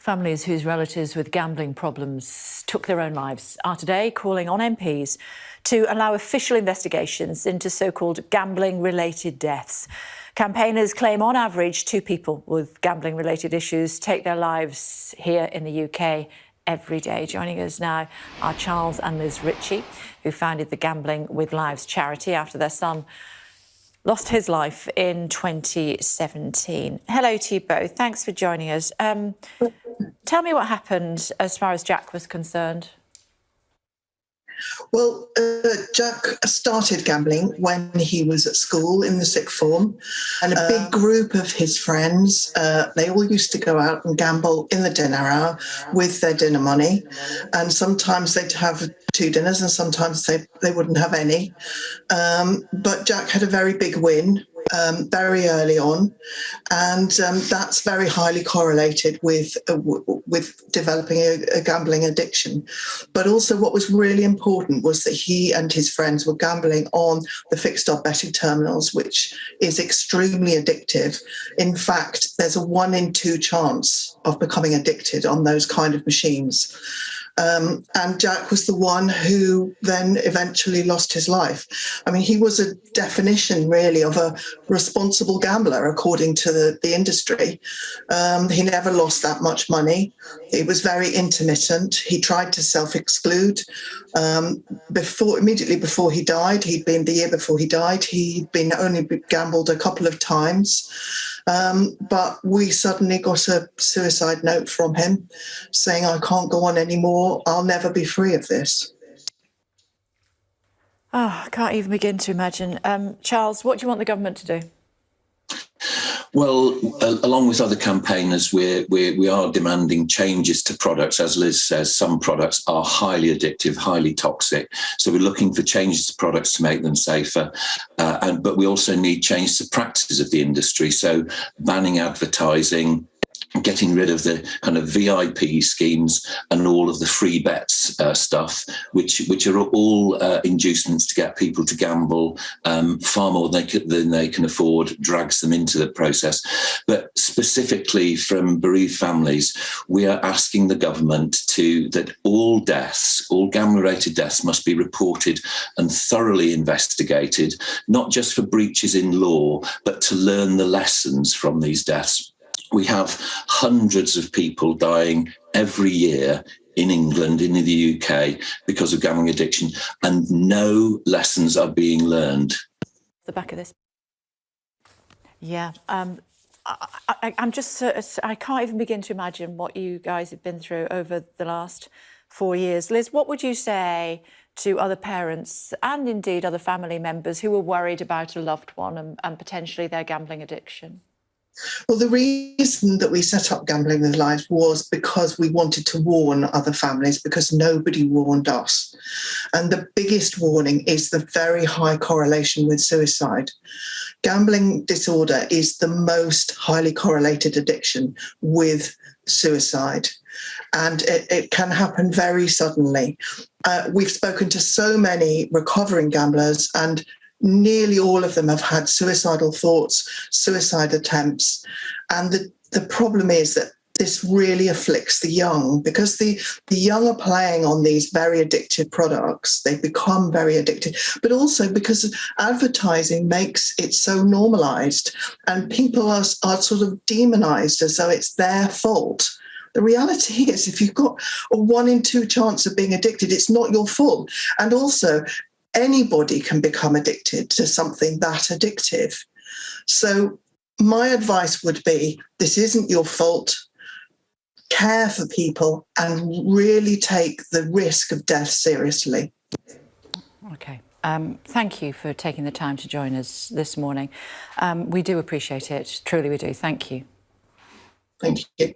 Families whose relatives with gambling problems took their own lives are today calling on MPs to allow official investigations into so-called gambling-related deaths. Campaigners claim on average 2 people with gambling-related issues take their lives here in the UK every day. Joining us now are Charles and Liz Ritchie, who founded the Gambling with Lives charity after their son lost his life in 2017. Hello to you both. Thanks for joining us. Tell me what happened as far as Jack was concerned. Well, Jack started gambling when he was at school in the sixth form, and a big group of his friends, they all used to go out and gamble in the dinner hour with their dinner money, and sometimes they'd have 2 dinners and sometimes they wouldn't have any. But Jack had a very big win very early on, and that's very highly correlated with developing a gambling addiction. But also what was really important was that he and his friends were gambling on the fixed odd betting terminals, which is extremely addictive. In fact, there's a 1 in 2 chance of becoming addicted on those kind of machines. And Jack was the one who then eventually lost his life. I mean, he was a definition, really, of a responsible gambler, according to the industry. He never lost that much money. He was very intermittent. He tried to self-exclude. Immediately before he died, the year before he died, he'd been only gambled a couple of times. But we suddenly got a suicide note from him saying, "I can't go on anymore. I'll never be free of this." Oh, I can't even begin to imagine. Charles, what do you want the government to do? Well, along with other campaigners, we are demanding changes to products. As Liz says, some products are highly addictive, highly toxic. So we're looking for changes to products to make them safer. But we also need changes to practices of the industry. So banning advertising, getting rid of the kind of VIP schemes and all of the free bets stuff, which are all inducements to get people to gamble far more than they can afford, drags them into the process. But specifically from bereaved families, we are asking the government that all deaths, all gambling-related deaths must be reported and thoroughly investigated, not just for breaches in law, but to learn the lessons from these deaths. We have hundreds of people dying every year in England, in the UK, because of gambling addiction, and no lessons are being learned. The back of this. Yeah, I can't even begin to imagine what you guys have been through over the last 4 years. Liz, what would you say to other parents and indeed other family members who are worried about a loved one and potentially their gambling addiction? Well, the reason that we set up Gambling with Lives was because we wanted to warn other families, because nobody warned us. And the biggest warning is the very high correlation with suicide. Gambling disorder is the most highly correlated addiction with suicide. And it can happen very suddenly. We've spoken to so many recovering gamblers, and nearly all of them have had suicidal thoughts, suicide attempts. And the problem is that this really afflicts the young, because the young are playing on these very addictive products. They become very addicted, but also because advertising makes it so normalized and people are sort of demonized as though it's their fault. The reality is, if you've got a 1 in 2 chance of being addicted, it's not your fault. And also, anybody can become addicted to something that addictive. So my advice would be, this isn't your fault. Care for people and really take the risk of death seriously. OK. Thank you for taking the time to join us this morning. We do appreciate it. Truly we do. Thank you. Thank you.